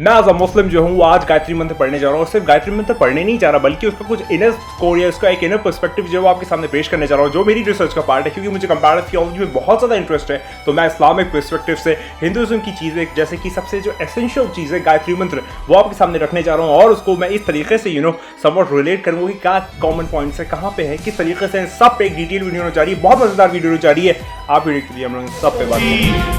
मैं as a मुस्लिम जो हूँ आज गायत्री मंत्र पढ़ने जा रहा हूँ और सिर्फ गायत्री मंत्र पढ़ने नहीं जा रहा बल्कि उसका कुछ इनर स्कोर या उसका एक इनर पर्सपेक्टिव जो है वो आपके सामने पेश करने जा रहा हूँ जो मेरी रिसर्च का पार्ट है क्योंकि मुझे कंपैरेटिव थियोलॉजी में बहुत ज़्यादा इंटरेस्ट है। तो मैं इस्लामिक पर्सपेक्टिव से हिंदुइज्म की चीज़ें जैसे कि सबसे जो एसेंशियल चीज़ है गायत्री मंत्र वो आपके सामने रखने जा रहा हूँ और उसको मैं इस तरीके से समवॉट रिलेट करूँगा कि क्या कॉमन पॉइंट्स है, कहाँ पे है, किस तरीके से सब पे एक डिटेल वीडियो होने जा रही है, बहुत मजेदार वीडियो होने जा रही है। आप वीडियो के लिए हम लोग सब पे बात करेंगे।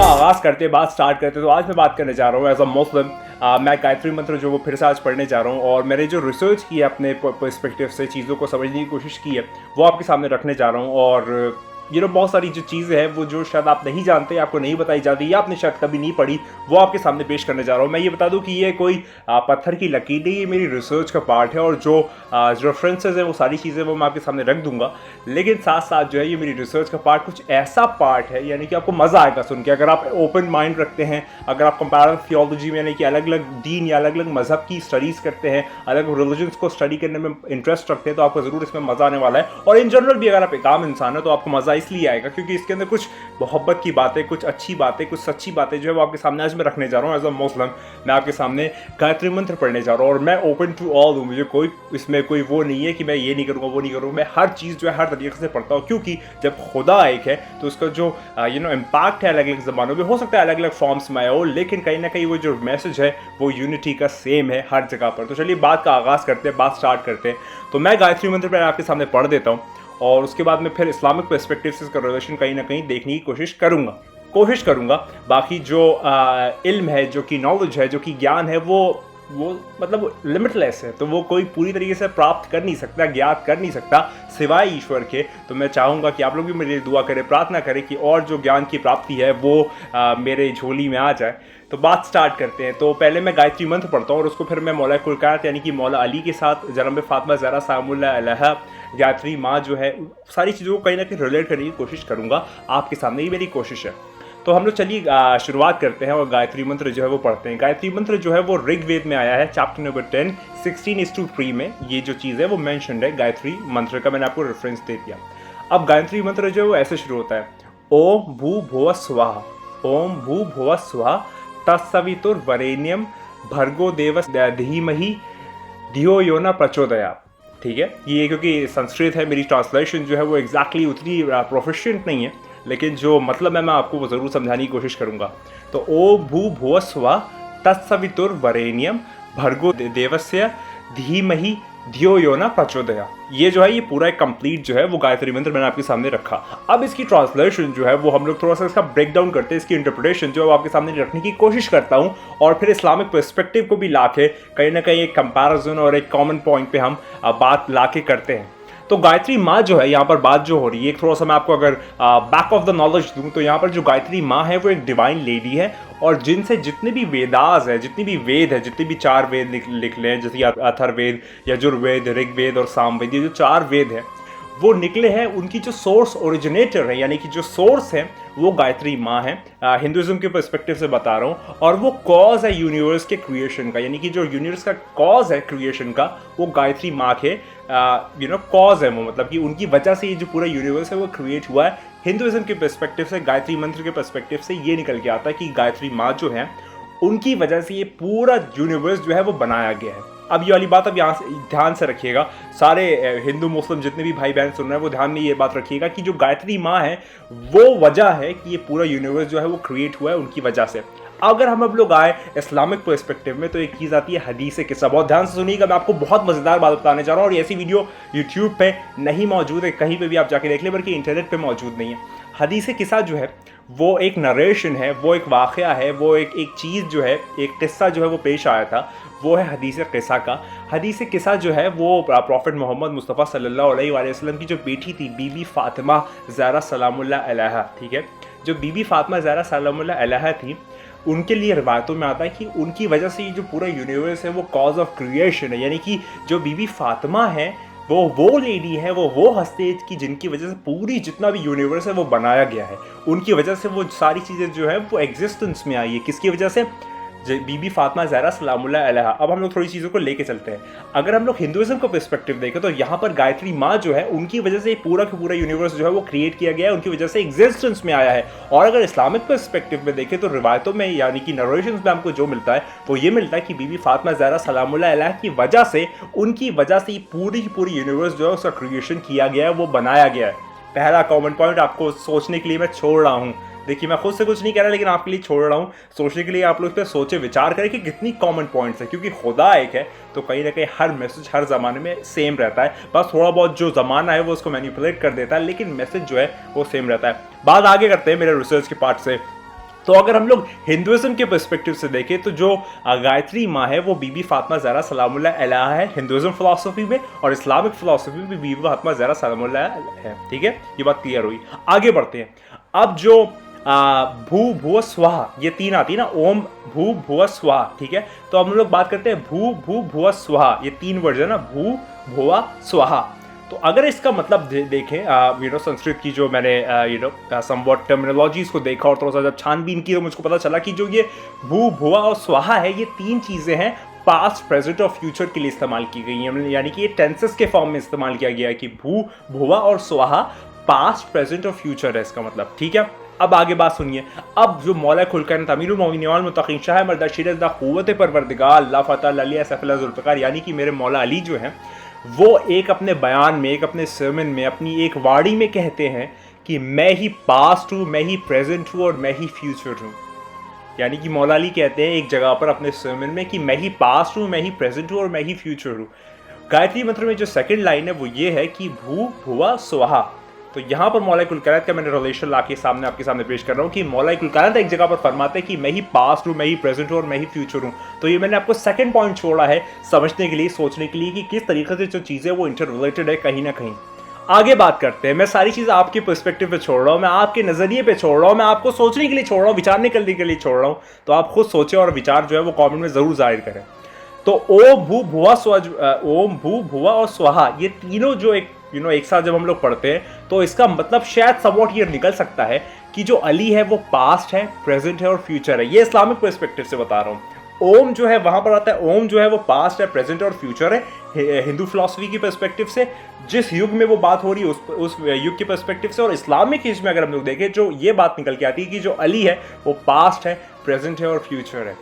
आगाज करते बात स्टार्ट करते तो आज मैं बात करने जा रहा हूँ एज अ मुस्लिम। मैं गायत्री मंत्र जो वो फिर से आज पढ़ने जा रहा हूँ और मैंने जो रिसर्च की है अपने पर्सपेक्टिव से चीज़ों को समझने की कोशिश की है वो आपके सामने रखने जा रहा हूँ। और बहुत सारी जो चीज़ें हैं वो जो शायद आप नहीं जानते, आपको नहीं बताई जाती या आपने शायद कभी नहीं पढ़ी, वो आपके सामने पेश करने जा रहा हूँ। मैं ये बता दूं कि ये कोई पत्थर की लकीर नहीं, ये मेरी रिसर्च का पार्ट है और जो रेफरेंसेज हैं वो सारी चीज़ें वो मैं आपके सामने रख दूंगा। लेकिन साथ साथ जो है ये मेरी रिसर्च का पार्ट कुछ ऐसा पार्ट है यानी कि आपको मज़ा आएगा सुन के। अगर आप ओपन माइंड रखते हैं, अगर आप कंपैरेटिव थियोलॉजी में यानी कि अलग अलग दीन या अलग अलग मज़हब की स्टडीज़ करते हैं, अलग रिलीजन्स को स्टडी करने में इंटरेस्ट रखते हैं तो आपको ज़रूर इसमें मज़ा आने वाला है। और इन जनरल भी अगर आप एक आम इंसान है तो आपको मज़ा इसलिए आएगा क्योंकि इसके अंदर कुछ मोहब्बत की बातें, कुछ अच्छी बातें, कुछ सच्ची बातें जो है वो आपके सामने आज मैं रखने जा रहा हूँ। एज अ मुस्लिम मैं आपके सामने गायत्री मंत्र पढ़ने जा रहा हूँ और मैं ओपन टू ऑल हूँ। मुझे कोई इसमें कोई वो नहीं है कि मैं ये नहीं करूँगा वो नहीं करूँगा। मैं हर चीज़ जो है हर तरीके से पढ़ता हूँ क्योंकि जब खुदा एक है तो उसका जो इम्पैक्ट है अलग अलग ज़बानों में हो सकता है अलग अलग फॉर्म्स में आए हो, लेकिन कहीं ना कहीं वो जो मैसेज है वो यूनिटी का सेम है हर जगह पर। तो चलिए बात का आगाज़ करते हैं, बात स्टार्ट करते हैं। तो मैं गायत्री मंत्र पर आपके सामने पढ़ देता हूँ और उसके बाद में फिर इस्लामिक पर्सपेक्टिव से इसका रिलेशन कहीं ना कहीं देखने की कोशिश करूँगा। बाकी जो इल्म है, जो कि नॉलेज है, जो कि ज्ञान है वो मतलब लिमिटलेस है, तो वो कोई पूरी तरीके से प्राप्त कर नहीं सकता, ज्ञात कर नहीं सकता सिवाय ईश्वर के। तो मैं चाहूँगा कि आप लोग भी मेरे लिए दुआ करें, प्रार्थना करें कि और जो ज्ञान की प्राप्ति है वो मेरे झोली में आ जाए। तो बात स्टार्ट करते हैं। तो पहले मैं गायत्री मंत्र पढ़ता हूँ और उसको फिर मैं मौला कुल कायनात यानी कि मौला अली के साथ जनाब फातिमा ज़हरा सलामुल्लाह अलैहा गायत्री माँ जो है सारी चीज़ों को कहीं ना कहीं रिलेट करने की कोशिश करूँगा आपके सामने, ही मेरी कोशिश है। तो हम लोग चलिए शुरुआत करते हैं और गायत्री मंत्र जो है वो पढ़ते हैं। गायत्री मंत्र जो है वो ऋग्वेद में आया है, चैप्टर नंबर 10 16:3 में ये जो चीज़ है वो मेंशन्ड है गायत्री मंत्र का, मैंने आपको रेफरेंस दे दिया। अब गायत्री मंत्र जो है वो ऐसे शुरू होता है, ओम भू भुव स्वाहा, ओम भू भुव स्वाहा तत्सवितुर्वरेण्यम भर्गो देवस्य धीमहि धियो यो न प्रचोदयात्। ठीक है, ये क्योंकि संस्कृत है, मेरी ट्रांसलेशन जो है वो एग्जैक्टली उतनी प्रोफिशिएंट नहीं है, लेकिन जो मतलब है मैं आपको वो ज़रूर समझाने की कोशिश करूँगा। तो ओ भू भुव स्वा तत्सवितुर्वरेण्यम भर्गो देवस्य धीमहि धियो यो न प्रचोदयात्। ये जो है ये पूरा एक कंप्लीट जो है वो गायत्री मंत्र मैंने आपके सामने रखा। अब इसकी ट्रांसलेशन जो है वो हम लोग थोड़ा सा इसका ब्रेक डाउन करते हैं, इसकी इंटरप्रिटेशन जो है वो आपके सामने रखने की कोशिश करता हूँ और फिर इस्लामिक पर्सपेक्टिव को भी लाके कहीं ना कहीं एक कंपैरिजन और एक कॉमन पॉइंट पे हम बात लाके करते हैं। तो गायत्री माँ जो है यहाँ पर बात जो हो रही है, एक थोड़ा सा मैं आपको अगर बैक ऑफ द नॉलेज दूँ तो यहाँ पर जो गायत्री माँ है वो एक डिवाइन लेडी है और जिनसे जितने भी वेदास है, जितनी भी वेद है, जितने भी 4 वेद लिख लें जैसे अथर्ववेद, यजुर्वेद, ऋग्वेद और सामवेद, ये जो 4 वेद है वो निकले हैं, उनकी जो सोर्स ओरिजिनेटर है यानी कि जो सोर्स है वो गायत्री माँ है। हिंदुइज्म के पर्सपेक्टिव से बता रहा हूँ और वो कॉज है यूनिवर्स के क्रिएशन का, यानी कि जो यूनिवर्स का कॉज है क्रिएशन का वो गायत्री माँ के कॉज है वो, मतलब कि उनकी वजह से ये जो पूरा यूनिवर्स है वो क्रिएट हुआ है। हिंदुइज्म के पर्सपेक्टिव से, गायत्री मंत्र के पर्सपेक्टिव से ये निकल के आता है कि गायत्री माँ जो है उनकी वजह से ये पूरा यूनिवर्स जो है वो बनाया गया है। अब ये वाली बात अब यहाँ से ध्यान से रखिएगा, सारे हिंदू मुस्लिम जितने भी भाई बहन सुन रहे हैं वो ध्यान में ये बात रखिएगा कि जो गायत्री माँ है वो वजह है कि ये पूरा यूनिवर्स जो है वो क्रिएट हुआ है उनकी वजह से। अगर हम अब लोग आए इस्लामिक पर्सपेक्टिव में तो एक चीज़ आती है हदीस किस्सा। बहुत ध्यान से सुनिएगा, मैं आपको बहुत मज़ेदार बात बताने जा रहा हूँ और ऐसी वीडियो यूट्यूब पे नहीं मौजूद है, कहीं पे भी आप जाके देख लें, बल्कि इंटरनेट पे मौजूद नहीं है। हदीस किस्सा जो है वो एक नरेशन है, वो एक वाक़या है, वो एक चीज़ जो है, एक किस्सा जो है वो पेश आया था, वो है हदीस किस्सा का। हदीस किस्सा जो है वो प्रॉफिट मोहम्मद मुस्तफ़ा सल्लल्लाहु अलैहि वसल्लम की जो बेटी थी बीबी फातिमा ज़हरा सलामुल्लाह अलैहा, ठीक है, जो बीबी फातिमा ज़हरा सलामुल्लाह अलैहा थी उनके लिए रिवायतों में आता है कि उनकी वजह से ये जो पूरा यूनिवर्स है वो कॉज ऑफ क्रिएशन है, यानी कि जो बीबी फातिमा है वो लेडी है, वो हस्ती है कि जिनकी वजह से पूरी जितना भी यूनिवर्स है वो बनाया गया है, उनकी वजह से वो सारी चीज़ें जो है वो एग्जिस्टेंस में आई है। किसकी वजह से? बीबी फातिमा ज़हरा सलामुल्लाह अलैहा। अब हम लोग थोड़ी चीज़ों को लेके चलते हैं। अगर हम लोग हिंदुज़म का पर्सपेक्टिव देखें तो यहाँ पर गायत्री माँ जो है उनकी वजह से पूरा का पूरा यूनिवर्स जो है वो क्रिएट किया गया है, उनकी वजह से एग्जिस्टेंस में आया है। और अगर इस्लामिक पर्सपेक्टिव में देखें तो रिवायतों में यानी कि नरेशंस में हमको जो मिलता है वो ये मिलता है कि बीबी फातिमा ज़हरा सलामुल्लाह अलैहा की वजह से, उनकी वजह से पूरी की पूरी यूनिवर्स जो है उसका क्रिएशन किया गया है, वो बनाया गया है। पहला कॉमन पॉइंट आपको सोचने के लिए मैं छोड़ रहा हूँ। देखिए मैं खुद से कुछ नहीं कह रहा, लेकिन आपके लिए छोड़ रहा हूँ सोचने के लिए। आप लोग इस पर सोचे विचार करें कि कितनी कॉमन पॉइंट्स है, क्योंकि खुदा एक है तो कहीं ना कहीं हर मैसेज हर ज़माने में सेम रहता है। बस थोड़ा बहुत जो ज़माना है वो उसको मैनिपुलेट कर देता है, लेकिन मैसेज जो है वो सेम रहता है। बात आगे करते हैं मेरे रिसर्च के पार्ट से। तो अगर हम लोग हिंदुइज्म के पर्सपेक्टिव से देखें तो जो गायत्री माँ है वो बीबी फातिमा ज़हरा सलामुल्लाह अलैहा है हिंदुइज्म फिलॉसफी में, और इस्लामिक फिलॉसफी में भी बीबी फातिमा ज़हरा सलामुल्लाह है। ठीक है, ये बात क्लियर हुई। आगे बढ़ते हैं। अब जो भू भुव स्वाहा ये तीन आती है ना, ओम भू भुव स्वाहा। ठीक है, तो हम लोग बात करते हैं भू भू भुव स्वाहा, ये तीन वर्ड है ना, भू भुवा स्वाहा। तो अगर इसका मतलब देखें संस्कृत की जो मैंने समवॉट टर्मिनोलॉजीज को देखा और थोड़ा सा जब छानबीन की तो मुझको पता चला कि जो ये भू भुवा और स्वाहा है ये तीन चीज़ें हैं पास्ट प्रेजेंट और फ्यूचर के लिए इस्तेमाल की गई हैं, यानी कि ये टेंसेस के फॉर्म में इस्तेमाल किया गया है कि भू भुवा और स्वाहा पास्ट प्रेजेंट और फ्यूचर है इसका मतलब। ठीक है, अब आगे बात सुनिए। अब जो मौला खुल कायनात अमीरुल मोमिनीन वल मुत्तकीन शाह मर्द शिरज़ क़ुव्वत परवरदिगार अल्लाह फ़तह अली सफ़ल ज़ुल्फ़िकार, यानी कि मेरे मौला अली जो हैं वो एक अपने बयान में, एक अपने सर्मन में, अपनी एक वाड़ी में कहते हैं कि मैं ही पास्ट हूँ, मैं ही प्रेजेंट हूँ और मैं ही फ्यूचर हूँ। यानी कि मौला अली कहते हैं एक जगह पर अपने सर्मन में कि मैं ही पास्ट हूँ, मैं ही प्रेजेंट हूँ और मैं ही फ्यूचर हूँ। गायत्री मंत्र में जो सेकंड लाइन है वो ये है कि भू भुवा स्वाहा। तो यहाँ पर मौला कुल कायनात का मैंने रिलेशन ला के सामने आपके सामने पेश कर रहा हूँ कि मौला कुल कायनात एक जगह पर फरमाते हैं कि मैं ही पास्ट हूँ, मैं ही प्रेजेंट हूँ और मैं ही फ्यूचर हूँ। तो ये मैंने आपको सेकंड पॉइंट छोड़ा है समझने के लिए, सोचने के लिए कि किस तरीके से जो चीज़ें वो इंटर रिलेटेड है कहीं ना कहीं। आगे बात करते हैं। मैं सारी चीज़ आपके पर्सपेक्टिव पे छोड़ रहा हूँ, मैं आपके नज़रिए पे छोड़ रहा हूँ, मैं आपको सोचने के लिए छोड़ रहा हूँ, विचार करने के लिए छोड़ रहा हूँ। तो आप खुद सोचें और विचार जो है वो कॉमेंट में ज़रूर जाहिर करें। तो ओम भू भुवा और स्वाहा ये तीनों जो एक साथ जब हम लोग पढ़ते हैं तो इसका मतलब शायद समवॉट ये निकल सकता है कि जो अली है वो पास्ट है, प्रेजेंट है और फ्यूचर है। ये इस्लामिक पर्सपेक्टिव से बता रहा हूँ। ओम जो है वहां पर आता है, ओम जो है वो पास्ट है, प्रेजेंट और फ्यूचर है हिंदू फिलॉसफी की पर्सपेक्टिव से, जिस युग में वो बात हो रही है उस युग के पर्सपेक्टिव से। और इस्लामिक एज में अगर हम लोग देखें जो ये बात निकल के आती है कि जो अली है वो पास्ट है, प्रेजेंट है और फ्यूचर है।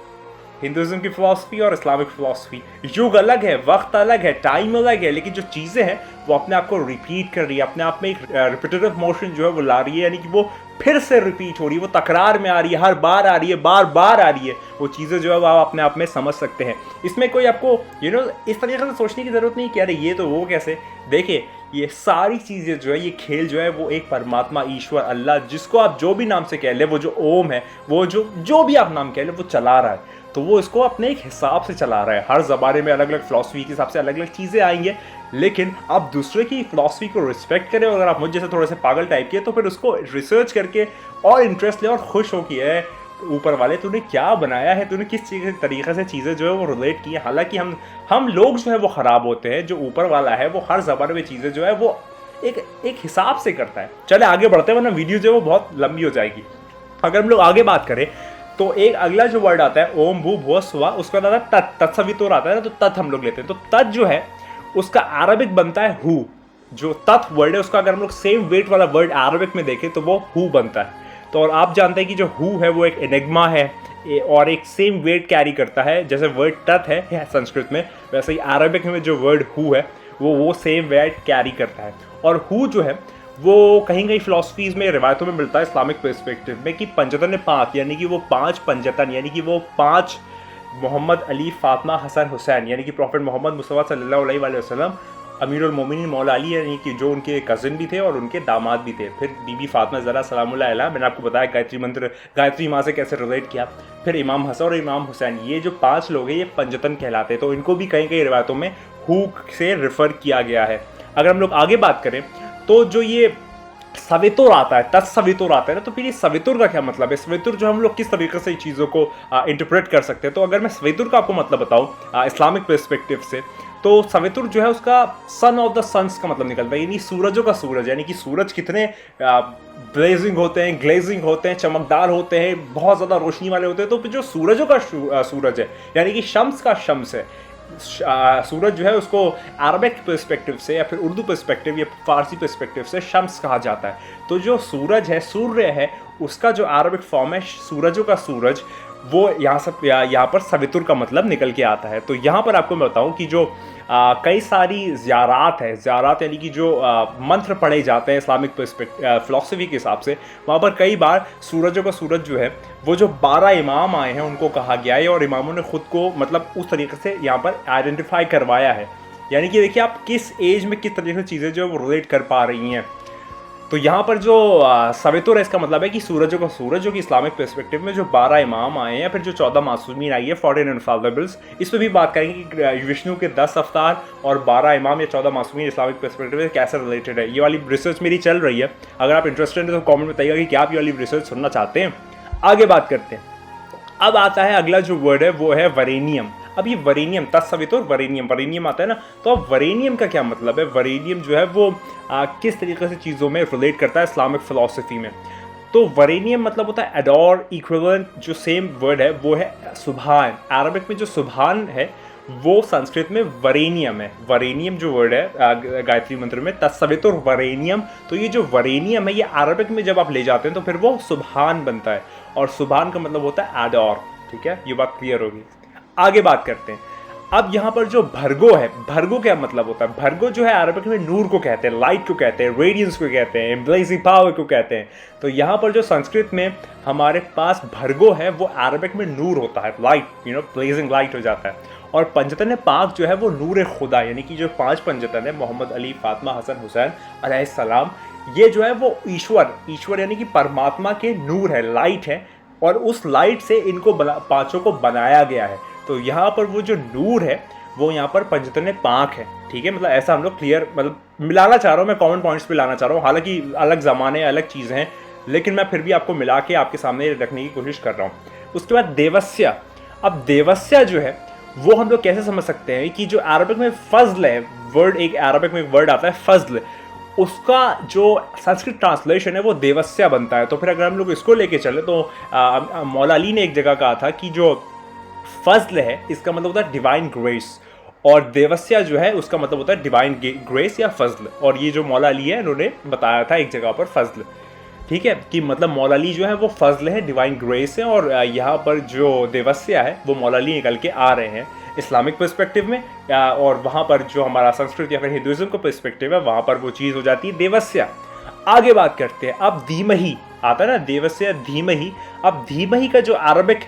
हिंदुइज्म की फिलॉसफी और इस्लामिक फिलॉसफी, युग अलग है, वक्त अलग है, टाइम अलग है, लेकिन जो चीज़ें हैं वो अपने आप को रिपीट कर रही है, अपने आप में एक रिपीटेटिव मोशन जो है वो ला रही है, यानी कि वो फिर से रिपीट हो रही है, वो तकरार में आ रही है, हर बार आ रही है, बार बार आ रही है। वो चीज़ें जो है वो आप अपने आप में समझ सकते हैं। इसमें कोई आपको इस तरीके से सोचने की ज़रूरत नहीं कि अरे ये तो वो कैसे। देखिए ये सारी चीज़ें जो है, ये खेल जो है वो एक परमात्मा ईश्वर अल्लाह, जिसको आप जो भी नाम से कह ले, वो जो ओम है, वो जो भी आप नाम कह ले, वो चला रहा है। तो वो इसको अपने एक हिसाब से चला रहा है। हर ज़माने में अलग अलग फिलॉसफी के हिसाब से अलग अलग चीज़ें आएंगे, लेकिन आप दूसरे की फिलॉसफी को रिस्पेक्ट करें। और अगर आप मुझ जैसे थोड़े से पागल टाइप के तो फिर उसको रिसर्च करके और इंटरेस्ट ले और खुश हो कि है ऊपर वाले तूने क्या बनाया है, तूने किस तरीके से चीज़ें जो है वो रिलेट की है। हालांकि हम लोग जो है वो ख़राब होते हैं, जो ऊपर वाला है वो हर ज़माने में चीज़ें जो है वो एक हिसाब से करता है। चले आगे बढ़ते हैं वरना वीडियो जो है वो बहुत लंबी हो जाएगी। अगर हम लोग आगे बात करें तो एक अगला जो वर्ड आता है ओम भू भुव स्वा, उसका आता है तत्, तत्सवितुर आता है ना, तो तत् हम लोग लेते हैं। तो तत् जो है उसका अरबिक बनता है हु। जो तत् वर्ड है उसका अगर हम लोग सेम वेट वाला वर्ड अरबिक में देखें तो वो हु बनता है। तो और आप जानते हैं कि जो हु है वो एक एनिग्मा है और एक सेम वेट कैरी करता है। जैसे वर्ड तत् है संस्कृत में, वैसे ही अरबिक में जो वर्ड हु है वो सेम वेट कैरी करता है। और हु जो है वो कहीं कहीं फिलॉसफीज़ में, रिवायतों में मिलता है इस्लामिक पर्सपेक्टिव में कि पंजतन पाक, यानी कि वो 5 पंजतन, यानी कि वो 5 मोहम्मद, अली, फातिमा, हसन, हुसैन, यानी कि प्रॉफिट मोहम्मद मुस्तफ़ा सल्लल्लाहु अलैहि वसल्लम, अमीरुल मोमिनीन मौला अली, यानी कि जो उनके कज़न भी थे और उनके दामाद भी थे। फिर बीबी फातिमा ज़हरा सलामुल्लाह अलैहा, मैंने आपको बताया गायत्री मंत्र गायत्री माँ से कैसे रिलेट किया। फिर इमाम हसन और इमाम हुसैन, ये जो 5 लोग हैं ये पंजतन कहलाते हैं। तो इनको भी कहीं कहीं रिवायतों में हु से रेफ़र किया गया है। अगर हम लोग आगे बात करें तो जो ये सवितुर आता है, तत्सवितुर आता है ना, तो फिर ये सवितुर का क्या मतलब है? सवितुर जो हम लोग किस तरीके से चीज़ों को इंटरप्रेट कर सकते हैं? तो अगर मैं सवितुर का आपको मतलब बताऊँ इस्लामिक पर्सपेक्टिव से, तो सवितुर जो है उसका सन ऑफ द सन्स का मतलब निकलता है, यानी सूरजों का सूरज, यानी कि सूरज कितने ब्लेजिंग होते हैं, ग्लेजिंग होते हैं, चमकदार होते हैं, बहुत ज़्यादा रोशनी वाले होते हैं। तो फिर जो सूरजों का सूरज है, यानी कि शम्स का शम्स है, सूरज जो है उसको अरबिक पर्सपेक्टिव से या फिर उर्दू पर्सपेक्टिव या फारसी पर्सपेक्टिव से शम्स कहा जाता है। तो जो सूरज है, सूर्य है, उसका जो अरबिक फॉर्म है सूरजों का सूरज, वो यहाँ पर सवितुर का मतलब निकल के आता है। तो यहाँ पर आपको मैं बताऊँ कि जो कई सारी ज़ियारात है, ज़ियारात यानी कि जो मंत्र पढ़े जाते हैं इस्लामिक फ़िलासफ़ी के हिसाब से, वहाँ पर कई बार सूरजों का सूरज जो है वो जो 12 इमाम आए हैं उनको कहा गया है, और इमामों ने ख़ुद को मतलब उस तरीके से यहाँ पर आइडेंटिफाई करवाया है। यानी कि देखिए आप किस एज में किस तरीके से चीज़ें जो है वो रिलेट कर पा रही हैं। तो यहाँ पर जो सवितुर है इसका मतलब है कि सूरजों का सूरज, जो कि इस्लामिक पर्सपेक्टिव में जो 12 इमाम आए हैं या फिर जो 14 मासूमीन आई है, 14 इनफालिबल्स, इस पर भी बात करेंगे कि विष्णु के 10 अवतार और 12 इमाम या 14 मासूमीन इस्लामिक पर्सपेक्टिव में कैसे रिलेटेड है। ये वाली रिसर्च मेरी चल रही है, अगर आप इंटरेस्टेड हैं तो कॉमेंट बताइएगा कि क्या आप ये वाली रिसर्च सुनना चाहते हैं। आगे बात करते हैं। अब आता है अगला जो वर्ड है वो है वरेनियम। अब ये वरेनियम, तत्सवितुर वरेनियम आता है ना, तो अब वरेनियम का क्या मतलब है? वरेनियम जो है वो किस तरीके से चीज़ों में रिलेट करता है इस्लामिक फ़िलासफ़ी में? तो वरेनियम मतलब होता है एडोर, इक्विवेलेंट, जो सेम वर्ड है वो है सुभान। अरबिक में जो सुभान है वो संस्कृत में वरेनियम है। वरेनियम जो वर्ड है गायत्री मंत्र में, तत्सवितुर वरेनियम, तो ये जो वरेनियम है ये अरबिक में जब आप ले जाते हैं तो फिर वो सुभान बनता है, और सुभान का मतलब होता है एडोर। ठीक है, ये बात क्लियर होगी। आगे बात करते हैं। अब यहाँ पर जो भर्गो है, भर्गो क्या मतलब होता है? भर्गो जो है अरबिक में नूर को कहते हैं, लाइट को कहते हैं, रेडियंस को कहते हैं, ब्लेजिंग पावर को कहते हैं। तो यहाँ पर जो संस्कृत में हमारे पास भर्गो है वो अरबिक में नूर होता है, लाइट, ब्लेजिंग लाइट हो जाता है। और पंजतन पाक जो है वो नूर खुदा, यानी कि जो 5 पंजतन है, मोहम्मद, अली, फातिमा, हसन, हुसैन अलैहिस्सलाम, ये जो है वो ईश्वर यानी कि परमात्मा के नूर है, लाइट है, और उस लाइट से इनको पांचों को बनाया गया है। तो यहाँ पर वो जो नूर है वो यहाँ पर पंजतन पाक है। ठीक है, मतलब ऐसा हम लोग क्लियर मतलब मिलाना चाह रहा हूँ, मैं कॉमन पॉइंट्स पे लाना चाह रहा हूँ। हालांकि अलग ज़माने, अलग चीज़ें हैं, लेकिन मैं फिर भी आपको मिला के आपके सामने रखने की कोशिश कर रहा हूँ। उसके बाद देवस्या। अब देवस्या जो है वो हम लोग कैसे समझ सकते हैं कि जो अरबिक में फजल है वर्ड, एक अरबिक में एक वर्ड आता है फजल, उसका जो संस्कृत ट्रांसलेशन है वो देवस्या बनता है। तो फिर अगर हम लोग इसको लेके चले तो मौला अली ने एक जगह कहा था कि जो फजल है इसका मतलब होता है डिवाइन ग्रेस, और देवस्या जो है उसका मतलब होता है डिवाइन ग्रेस या फजल। और ये जो मौला अली है इन्होंने बताया था एक जगह पर फजल। ठीक है, कि मतलब मौला अली जो है वो फजल है, डिवाइन ग्रेस है, और यहाँ पर जो देवस्या है वो मौला अली निकल के आ रहे हैं इस्लामिक पर्सपेक्टिव में, और वहाँ पर जो हमारा संस्कृत या फिर हिंदुइज्म का पर्सपेक्टिव है वहाँ पर वो चीज़ हो जाती है देवस्या। आगे बात करते हैं। अब धीमही आता है ना, देवस्या धीमही। अब धीमही का जो अरबिक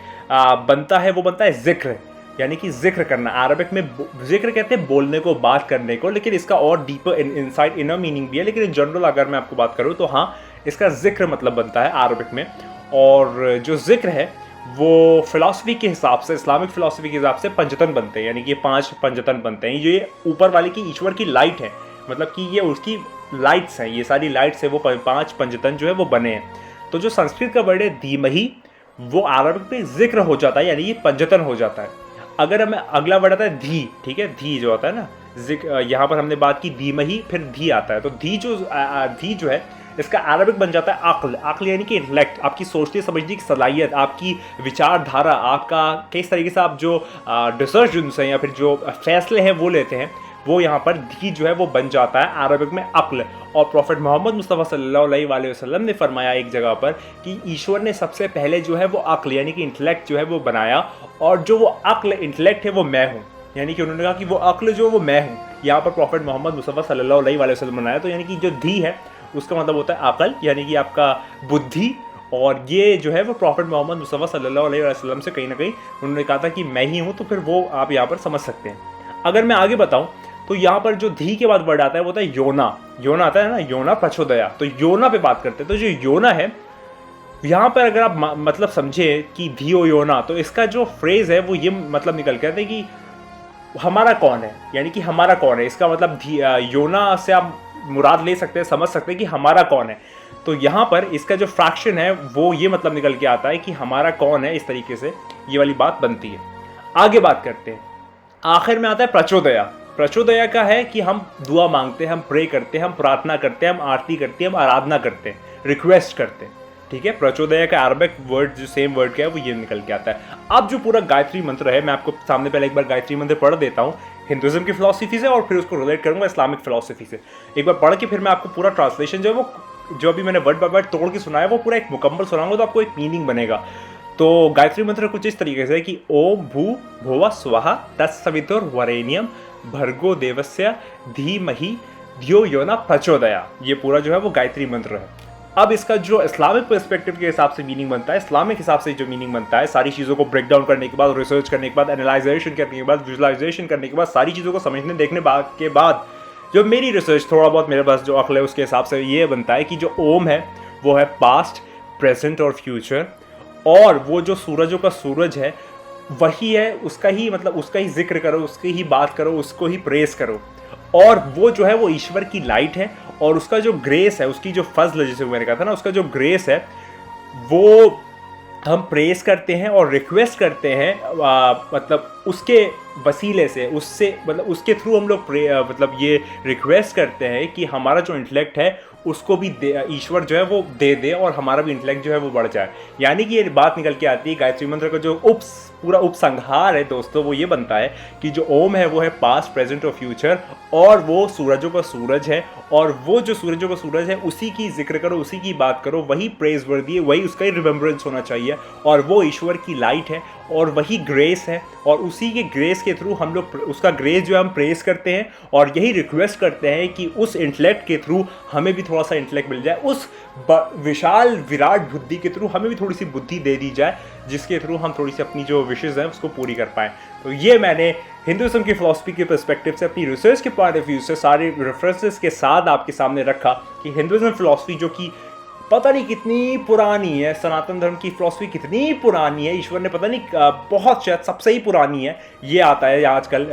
बनता है वो बनता है जिक्र, यानी कि जिक्र करना। अरबिक में जिक्र कहते हैं बोलने को, बात करने को, लेकिन इसका और डीपर इनसाइड इनर मीनिंग भी है। लेकिन इन जनरल अगर मैं आपको बात करूँ तो हाँ, इसका जिक्र मतलब बनता है अरबिक में। और जो जिक्र है वो फ़िलासफ़ी के हिसाब से, इस्लामिक फ़िलासफ़ी के हिसाब से पंजतन बनते हैं, यानी कि 5 पंजतन बनते हैं। ये ऊपर वाले की ईश्वर की लाइट है, मतलब कि ये उसकी लाइट्स हैं, ये सारी लाइट्स है, वो 5 पंजतन जो है वो बने हैं। तो जो संस्कृत का वर्ड है धीमही, वो अरबिक में जिक्र हो जाता है, यानी ये पंजतन हो जाता है। अगर हमें अगला वर्ड आता है धी, ठीक है, धी जो होता है ना, यहाँ पर हमने बात की धीमही, फिर धी आता है। तो धी जो है इसका अरबिक बन जाता है अक्ल। अक्ल यानी कि इंटेलेक्ट, आपकी सोचने समझने की सलाहियत, आपकी विचारधारा, आपका किस तरीके से आप जो डिसीजंस हैं या फिर जो फैसले हैं वो लेते हैं, वो यहाँ पर धी जो है वो बन जाता है अरबिक में अक्ल। और प्रॉफिट मोहम्मद मुस्तफ़ा सल्लल्लाहु अलैहि वसल्लम ने फरमाया एक जगह पर कि ईश्वर ने सबसे पहले जो है वो अक्ल यानी कि इंटेलेक्ट जो है वो बनाया, और जो वो अक्ल इंटेलेक्ट है वो मैं हूँ, यानी कि उन्होंने कहा कि वो अक्ल जो वो मैं हूँ। यहाँ पर प्रॉफिट मोहम्मद मुस्तफ़ा सल्लल्लाहु अलैहि वसल्लम बनाया, तो यानी कि जो धी है उसका मतलब होता है अकल, यानी कि आपका बुद्धि। और ये जो है वो प्रॉफिट मोहम्मद मुस्तफ़ा सल्लल्लाहु अलैहि वसल्लम से कहीं ना कहीं उन्होंने कहा था कि मैं ही हूँ, तो फिर वो आप यहाँ पर समझ सकते हैं। अगर मैं आगे बताऊँ तो यहाँ पर जो धी के बाद वर्ड आता है वो होता है योना। योना आता है ना, योना प्रचोदया। तो योना पे बात करते हैं। तो जो योना है यहाँ पर अगर आप मतलब समझे कि धियो योना, तो इसका जो फ्रेज़ है वो ये मतलब निकल के आते हैं कि हमारा कौन है, यानी कि हमारा कौन है। इसका मतलब योना से आप मुराद ले सकते हैं, समझ सकते हैं कि हमारा कौन है। तो यहाँ पर इसका जो फ्रैक्शन है वो ये मतलब निकल के आता है कि हमारा कौन है, इस तरीके से ये वाली बात बनती है। आगे बात करते हैं, आखिर में आता है प्रचोदया। प्रचोदया का है कि हम दुआ मांगते हैं, हम प्रे करते हैं, हम प्रार्थना करते हैं, हम आरती करते हैं, हम आराधना करते हैं, रिक्वेस्ट करते हैं, ठीक है। प्रचोदया का अरबिक वर्ड जो सेम वर्ड का है वो ये निकल के आता है। अब जो पूरा गायत्री मंत्र है, मैं आपको सामने पहले एक बार गायत्री मंत्र पढ़ देता हूँ हिंदुइज्म की फिलॉसफी से, और फिर उसको रिलेट करूंगा इस्लामिक फिलॉसफी से। एक बार पढ़ के फिर मैं आपको पूरा ट्रांसलेशन जो है वो जो अभी मैंने वर्ड बाय वर्ड तोड़ के सुनाया वो पूरा एक मुकम्मल सुनाऊंगा, तो आपको एक मीनिंग बनेगा। तो गायत्री मंत्र कुछ इस तरीके से है कि ओम भू भुवः स्वः तत्सवितुर्वरेण्यं भर्गो देवस्य धीमहि धियो यो न प्रचोदयात्। ये पूरा जो है वो गायत्री मंत्र है। अब इसका जो इस्लामिक पर्सपेक्टिव के हिसाब से मीनिंग बनता है, इस्लामिक हिसाब से जो मीनिंग बनता है, सारी चीज़ों को ब्रेक डाउन करने के बाद, रिसर्च करने के बाद, एनालाइजेशन करने के बाद, विजुअलाइजेशन करने के बाद, सारी चीज़ों को समझने देखने के बाद जो मेरी रिसर्च थोड़ा बहुत मेरे पास जो अक्ल है उसके हिसाब से ये बनता है कि जो ओम है वो है पास्ट, प्रेजेंट और फ्यूचर, और वो जो सूरजों का सूरज है वही है, उसका ही मतलब उसका ही जिक्र करो, उसकी ही बात करो, उसको ही प्रेस करो। और वो जो है वो ईश्वर की लाइट है, और उसका जो ग्रेस है, उसकी जो फजल, जैसे मैंने कहा था ना, उसका जो ग्रेस है वो हम प्रेस करते हैं और रिक्वेस्ट करते हैं, मतलब उसके वसीले से, उससे मतलब उसके थ्रू हम लोग मतलब ये रिक्वेस्ट करते हैं कि हमारा जो इंटेलेक्ट है उसको भी ईश्वर जो है वो दे दे, और हमारा भी इंटेलेक्ट जो है वो बढ़ जाए। यानी कि ये बात निकल के आती है गायत्री मंत्र का जो पूरा उपसंहार है दोस्तों, वो ये बनता है कि जो ओम है वो है पास्ट, प्रेजेंट और फ्यूचर, और वो सूरजों का सूरज है, और वो जो सूरजों का सूरज है उसी की जिक्र करो, उसी की बात करो, वही प्रेज वर्दी है, वही उसका ही रिमेम्बरेंस होना चाहिए, और वो ईश्वर की लाइट है, और वही ग्रेस है, और उसी के ग्रेस के थ्रू हम लोग उसका ग्रेस जो है हम प्रेस करते हैं, और यही रिक्वेस्ट करते हैं कि उस इंटेलेक्ट के थ्रू हमें भी थोड़ा सा इंटेलेक्ट मिल जाए, उस विशाल विराट बुद्धि के थ्रू हमें भी थोड़ी सी बुद्धि दे दी जाए, जिसके थ्रू हम थोड़ी सी अपनी जो विशेज़ हैं उसको पूरी कर पाएँ। तो ये मैंने हिंदुइज्म की फिलॉसफी के पर्सपेक्टिव से, अपनी रिसर्च के पॉइंट ऑफ व्यू से सारे रेफरेंसेस के साथ आपके सामने रखा कि हिंदुइज्म फिलॉसफी जो कि पता नहीं कितनी पुरानी है, सनातन धर्म की फिलॉसफी कितनी पुरानी है, ईश्वर ने पता नहीं बहुत शायद सबसे ही पुरानी है, ये आता है आजकल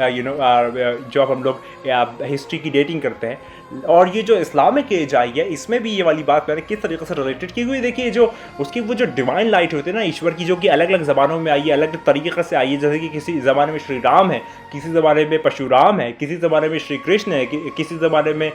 जो हम लोग हिस्ट्री की डेटिंग करते हैं। और ये जो इस्लामिक एज आई है इसमें भी ये वाली बात मैंने किस तरीके से रिलेटेड की हुई, देखिए जो उसकी वो जो डिवाइन लाइट होती है ना ईश्वर की, जो कि अलग अलग ज़बानों में आई है, अलग अलग तरीके से आई है, जैसे कि किसी ज़माने में श्री राम है, किसी ज़माने में परशुराम है, किसी ज़माने में श्री कृष्ण है, किसी ज़माने में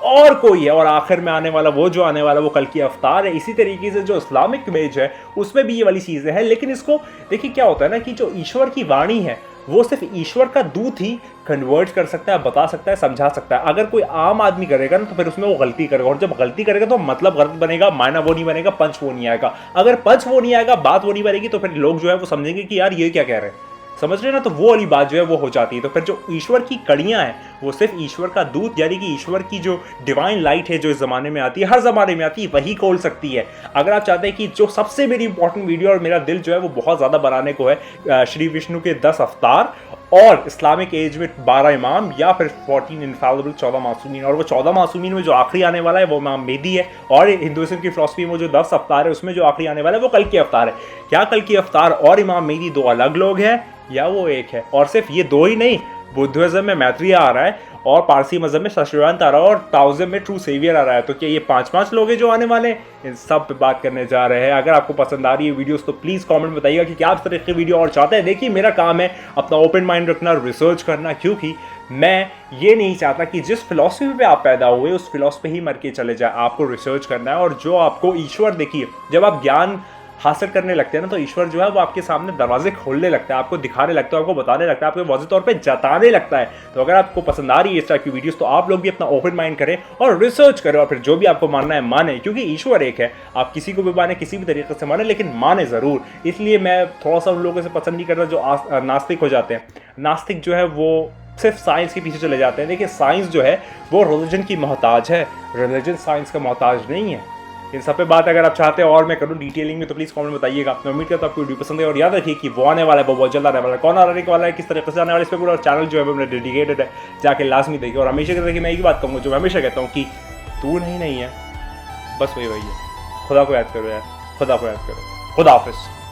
और कोई है, और आखिर में आने वाला वो जो आने वाला वो कल की अवतार है। इसी तरीके से जो इस्लामिक इमेज है उसमें भी ये वाली चीज़ें हैं। लेकिन इसको देखिए क्या होता है ना कि जो ईश्वर की वाणी है वो सिर्फ ईश्वर का दूत ही कन्वर्ट कर सकता है, बता सकता है, समझा सकता है। अगर कोई आम आदमी करेगा ना तो फिर उसमें वो गलती करेगा, और जब गलती करेगा तो मतलब गलत बनेगा, मायना वो नहीं बनेगा, पंच वो नहीं आएगा। अगर पंच वो नहीं आएगा, बात वो नहीं बनेगी, तो फिर लोग जो है वो समझेंगे कि यार ये क्या कह रहे हैं, समझ रहे ना, तो वो वाली बात जो है वो हो जाती है। तो फिर जो ईश्वर की कड़ियाँ हैं वो सिर्फ ईश्वर का दूत, यानी कि ईश्वर की जो डिवाइन लाइट है जो इस ज़माने में आती है, हर ज़माने में आती है, वही खोल सकती है। अगर आप चाहते हैं कि जो सबसे मेरी इंपॉर्टेंट वीडियो और मेरा दिल जो है वो बहुत ज़्यादा बनाने को है, श्री विष्णु के 10 अवतार और इस्लामिक एज में 12 इमाम, या फिर 14 इनफैलिबल 14 मासूमीन, और वो 14 मासूमीन में जो आखिरी आने वाला है वो इमाम मेहदी है, और हिंदुइज्म की फिलॉसफी में जो 10 अवतार है उसमें जो आखिरी आने वाला है वो कल के अवतार है। क्या कल के अवतार और इमाम मेहदी दो अलग लोग हैं या वो एक है? और सिर्फ ये दो ही नहीं, बुद्धिज्म में मैत्रेय आ रहा है, और पारसी मजहब में सशुरांत आ रहा है, और ताओइज्म में ट्रू सेवियर आ रहा है। तो क्या ये 5-5 लोग हैं जो आने वाले हैं? इन सब पे बात करने जा रहे हैं। अगर आपको पसंद आ रही है वीडियोस तो प्लीज़ कमेंट बताइएगा कि क्या आप इस तरह की वीडियो और चाहते हैं। देखिए मेरा काम है अपना ओपन माइंड रखना, रिसर्च करना, क्योंकि मैं ये नहीं चाहता कि जिस फिलॉसफी पे आप पैदा हुए उस फिलॉसफी ही मर के चले जाए। आपको रिसर्च करना है, और जो आपको ईश्वर, देखिए जब आप ज्ञान हासिल करने लगते हैं ना तो ईश्वर जो है वो आपके सामने दरवाजे खोलने लगता है, आपको दिखाने लगता है, आपको बताने लगता है, आपको वाज़ेह तौर पे जताने लगता है। तो अगर आपको पसंद आ रही है इस टाइप की वीडियोस तो आप लोग भी अपना ओपन माइंड करें और रिसर्च करें, और फिर जो भी आपको मानना है माने, क्योंकि ईश्वर एक है। आप किसी को भी माने, किसी भी तरीके से माने, लेकिन माने ज़रूर। इसलिए मैं थोड़ा सा उन लोगों से पसंद नहीं करता जो नास्तिक हो जाते हैं। नास्तिक जो है वो सिर्फ साइंस के पीछे चले जाते हैं। देखिए साइंस जो है वो रिलीजन की मोहताज है, रिलीजन साइंस का मोहताज नहीं है। इन सब पे बात अगर आप चाहते हैं और मैं करूँ डिटेलिंग में तो प्लीज़ कमेंट बताइएगा। मैं उम्मीद करता हूँ आपको वीडियो पसंद है, और याद रखिए कि वो आने वाला है, वो बहुत जल्द आने वाला है। कौन आने वाला है, किस तरीके से आने वाला है, इस पर पूरा चैनल जो है वो मेरा डेडिकेटेड है, जाके लाजमी देखिए। और हमेशा कहते हैं कि मैं एक ही बात कहूँगा जो मैं हमेशा कहता हूँ कि तू नहीं है, बस वही है। खुदा को याद करो यार, खुदा को याद करो। खुदा हाफिज़।